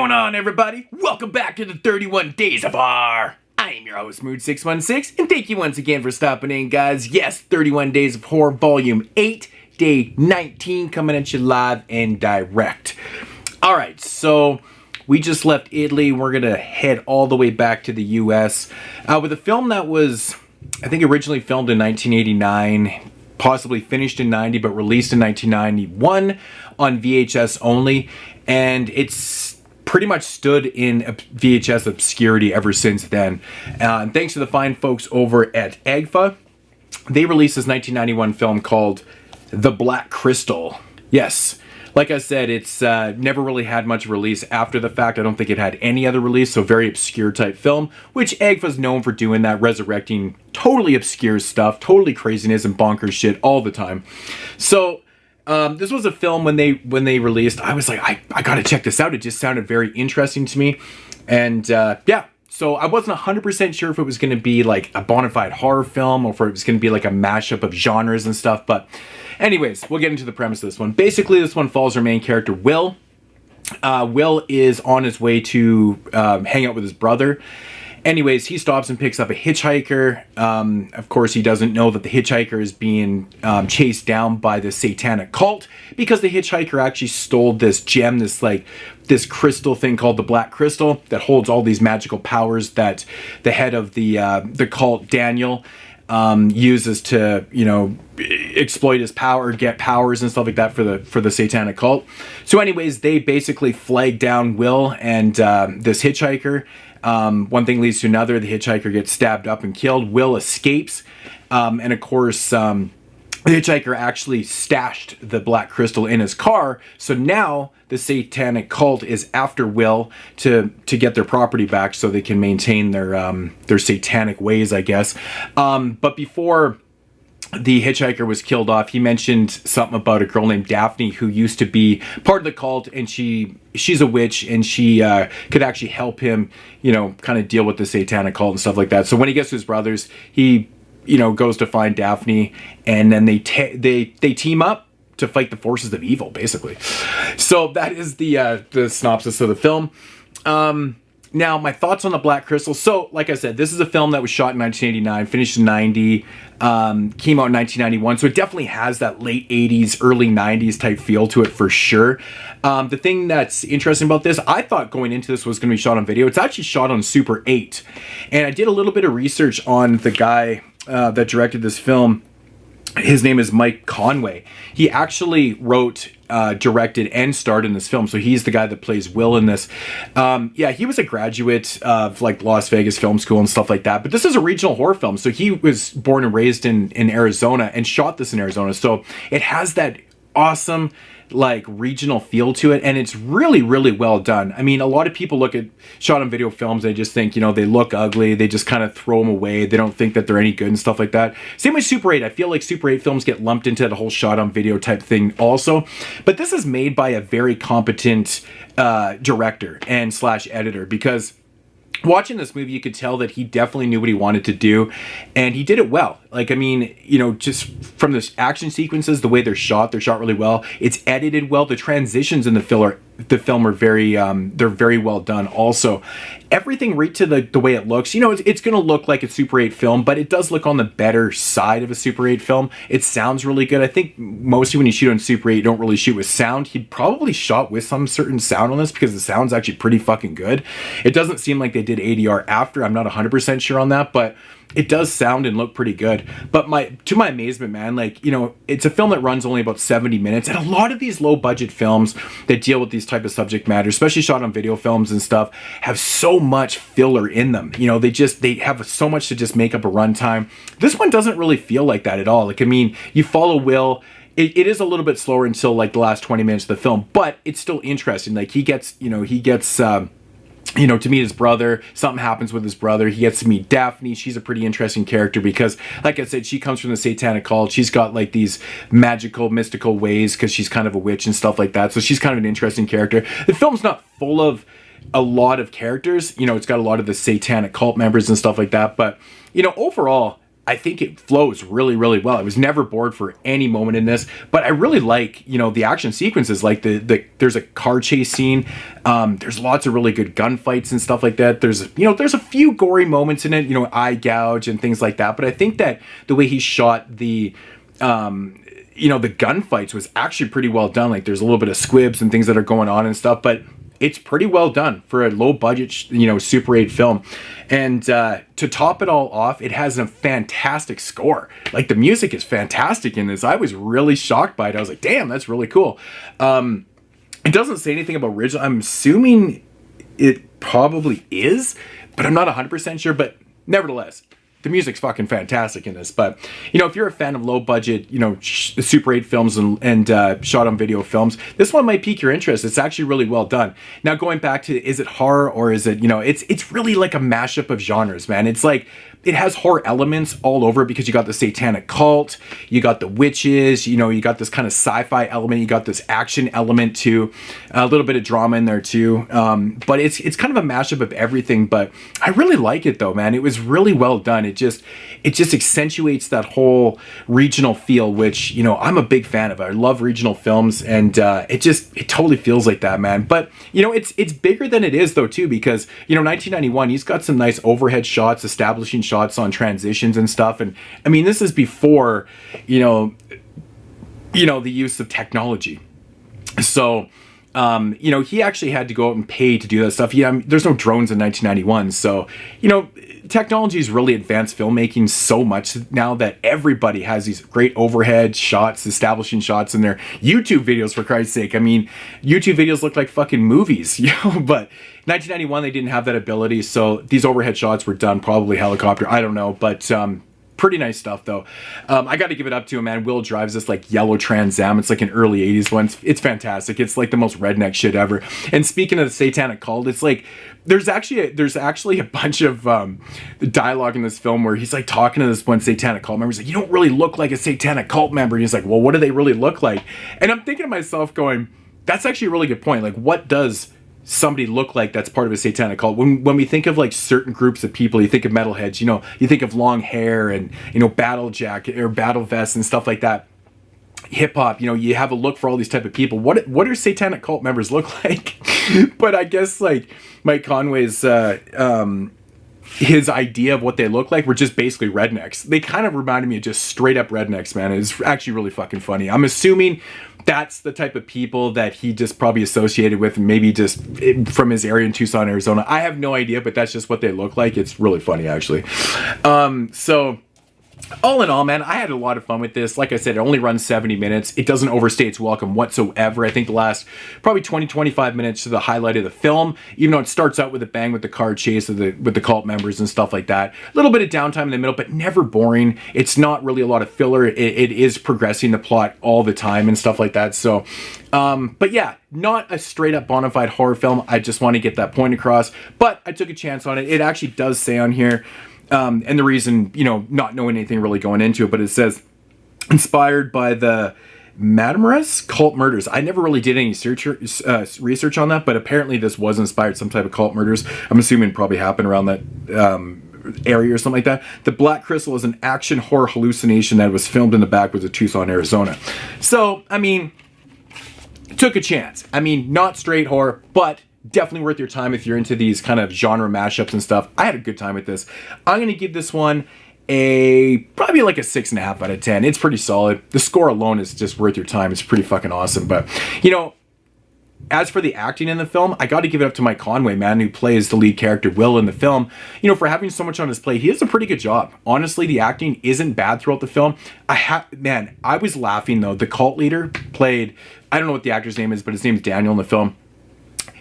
going on, everybody? Welcome back to the 31 Days of Horror. I am your host, Mood616, and thank you once again for stopping in, guys. Yes, 31 Days of Horror, Volume 8, Day 19, coming at you live and direct. Alright, so we just left Italy. We're going to head all the way back to the US with a film that was, I think, originally filmed in 1989, possibly finished in 90, but released in 1991 on VHS only. And it's pretty much stood in VHS obscurity ever since then. And thanks to the fine folks over at AGFA, they released this 1991 film called The Black Crystal. Yes, like I said, it's never really had much release after the fact. I don't think it had any other release, so very obscure type film, which AGFA's known for doing that, resurrecting totally obscure stuff, totally craziness and bonkers shit all the time. So this was a film when they released. I was like, I gotta check this out. It just sounded very interesting to me. And yeah, so I wasn't 100% sure if it was going to be like a bona fide horror film or if it was going to be like a mashup of genres and stuff. But anyways, we'll get into the premise of this one. Basically, this one follows our main character, Will. Will is on his way to hang out with his brother. Anyways, he stops and picks up a hitchhiker. Of course, he doesn't know that the hitchhiker is being chased down by the satanic cult, because the hitchhiker actually stole this gem, this crystal thing called the Black Crystal that holds all these magical powers that the head of the cult, Daniel, uses to, you know, exploit his power, get powers and stuff like that for the satanic cult. So anyways, they basically flag down Will and this hitchhiker. One thing leads to another. The hitchhiker gets stabbed up and killed. Will escapes. And of course, the hitchhiker actually stashed the Black Crystal in his car. So now the satanic cult is after Will to get their property back so they can maintain their satanic ways, I guess. But before the hitchhiker was killed off, he mentioned something about a girl named Daphne who used to be part of the cult, and she's a witch, and she could actually help him, you know, kind of deal with the satanic cult and stuff like that. So when he gets to his brothers, he, you know, goes to find Daphne, and then they team up to fight the forces of evil, basically. So that is the synopsis of the film. Now, my thoughts on the Black Crystal. So, like I said, this is a film that was shot in 1989, finished in 90, came out in 1991. So it definitely has that late 80s, early 90s type feel to it for sure. The thing that's interesting about this, I thought going into this was going to be shot on video. It's actually shot on Super 8. And I did a little bit of research on the guy that directed this film. His name is Mike Conway. He actually wrote, directed, and starred in this film. So he's the guy that plays Will in this. Yeah, he was a graduate of like Las Vegas Film School and stuff like that. But this is a regional horror film. So he was born and raised in Arizona and shot this in Arizona. So it has that awesome like regional feel to it, and it's really, really well done. I mean, a lot of people look at shot on video films, they just think, you know, they look ugly, they just kind of throw them away, they don't think that they're any good and stuff like that. Same with Super 8. I feel like Super 8 films get lumped into the whole shot on video type thing also, but this is made by a very competent director and slash editor, because watching this movie, you could tell that he definitely knew what he wanted to do, and he did it well. Like, I mean, you know, just from the action sequences, the way they're shot really well. It's edited well. The transitions in the film are very, they're very well done also. Everything right to the way it looks, you know, it's going to look like a Super 8 film, but it does look on the better side of a Super 8 film. It sounds really good. I think mostly when you shoot on Super 8, you don't really shoot with sound. He probably shot with some certain sound on this because the sound's actually pretty fucking good. It doesn't seem like they did ADR after. I'm not 100% sure on that, but it does sound and look pretty good. But to my amazement, man, like, you know, it's a film that runs only about 70 minutes. And a lot of these low budget films that deal with these type of subject matter, especially shot on video films and stuff, have so much filler in them. You know, they have so much to just make up a runtime. This one doesn't really feel like that at all. Like, I mean, you follow Will. It is a little bit slower until like the last 20 minutes of the film, but it's still interesting. Like, he gets you know, to meet his brother. Something happens with his brother. He gets to meet Daphne. She's a pretty interesting character because, like I said, she comes from the satanic cult. She's got like these magical, mystical ways because she's kind of a witch and stuff like that. So she's kind of an interesting character. The film's not full of a lot of characters. You know, it's got a lot of the satanic cult members and stuff like that. But, you know, overall, I think it flows really, really well. I was never bored for any moment in this, but I really like, you know, the action sequences. Like there's a car chase scene. There's lots of really good gunfights and stuff like that. There's a few gory moments in it, you know, eye gouge and things like that. But I think that the way he shot the gunfights was actually pretty well done. Like there's a little bit of squibs and things that are going on and stuff, but it's pretty well done for a low budget, you know, Super 8 film. And to top it all off, it has a fantastic score. Like the music is fantastic in this. I was really shocked by it. I was like, damn, that's really cool. It doesn't say anything about original. I'm assuming it probably is, but I'm not 100% sure. But nevertheless, the music's fucking fantastic in this. But, you know, if you're a fan of low budget, you know, Super 8 films and shot on video films, this one might pique your interest. It's actually really well done. Now, going back to, is it horror or is it, you know, it's really like a mashup of genres, man. It's like, it has horror elements all over it because you got the satanic cult, you got the witches, you know, you got this kind of sci-fi element, you got this action element too, a little bit of drama in there too. But it's kind of a mashup of everything. But I really like it though, man. It was really well done. It just accentuates that whole regional feel, which, you know, I'm a big fan of. I love regional films, and it totally feels like that, man. But you know, it's bigger than it is though too, because, you know, 1991, he's got some nice overhead shots, establishing shots on transitions and stuff. And I mean, this is before, you know, the use of technology. So, you know, he actually had to go out and pay to do that stuff. Yeah, I mean, there's no drones in 1991. So, you know, technology's really advanced filmmaking so much now that everybody has these great overhead shots, establishing shots in their YouTube videos, for Christ's sake. I mean, YouTube videos look like fucking movies, you know, but 1991, they didn't have that ability. So these overhead shots were done, probably helicopter, I don't know, but, pretty nice stuff though. I got to give it up to him, man. Will drives this like yellow Trans Am. It's like an early 80s one. It's fantastic. It's like the most redneck shit ever. And speaking of the satanic cult, it's like there's actually a bunch of dialogue in this film where he's like talking to this one satanic cult member. He's like, you don't really look like a satanic cult member. And he's like, well, what do they really look like? And I'm thinking to myself going, that's actually a really good point. Like, what does somebody look like that's part of a satanic cult? When we think of like certain groups of people, you think of metalheads, you know, you think of long hair and, you know, battle jacket or battle vests and stuff like that. Hip hop, you know, you have a look for all these type of people. What do satanic cult members look like? But I guess like Mike Conway's his idea of what they look like were just basically rednecks. They kind of reminded me of just straight up rednecks, man. It's actually really fucking funny. I'm assuming that's the type of people that he just probably associated with, maybe just from his area in Tucson, Arizona. I have no idea, but that's just what they look like. It's really funny, actually. So all in all, man, I had a lot of fun with this. Like I said, it only runs 70 minutes. It doesn't overstay its welcome whatsoever. I think the last probably 20-25 minutes to the highlight of the film, even though it starts out with a bang with the car chase with the cult members and stuff like that. A little bit of downtime in the middle, but never boring. It's not really a lot of filler. It is progressing the plot all the time and stuff like that. So, but yeah, not a straight up bona fide horror film. I just want to get that point across, but I took a chance on it. It actually does say on here, and the reason, you know, not knowing anything really going into it, but it says inspired by the Matamoras cult murders. I never really did any research on that, but apparently this was inspired some type of cult murders. I'm assuming probably happened around that area or something like that. The Black Crystal is an action horror hallucination that was filmed in the backwoods of Tucson, Arizona. So, I mean, took a chance. I mean, not straight horror, but definitely worth your time if you're into these kind of genre mashups and stuff. I had a good time with this. I'm going to give this one probably like a 6.5 out of 10. It's pretty solid. The score alone is just worth your time. It's pretty fucking awesome. But, you know, as for the acting in the film, I got to give it up to Mike Conway, man, who plays the lead character, Will, in the film. You know, for having so much on his plate, he does a pretty good job. Honestly, the acting isn't bad throughout the film. Man, I was laughing, though. The cult leader played, I don't know what the actor's name is, but his name is Daniel in the film.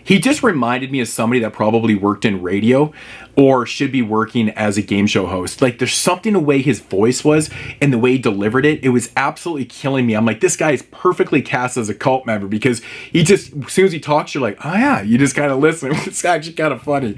He just reminded me of somebody that probably worked in radio or should be working as a game show host. Like, there's something the way his voice was and the way he delivered it. It was absolutely killing me. I'm like, this guy is perfectly cast as a cult member, because he just, as soon as he talks, you're like, oh yeah, you just kind of listen. It's actually kind of funny.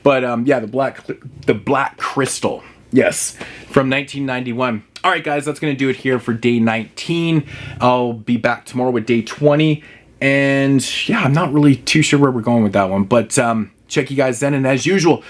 But yeah, the Black Crystal. Yes, from 1991. All right, guys, that's going to do it here for day 19. I'll be back tomorrow with day 20. And yeah, I'm not really too sure where we're going with that one, but check you guys then. And as usual,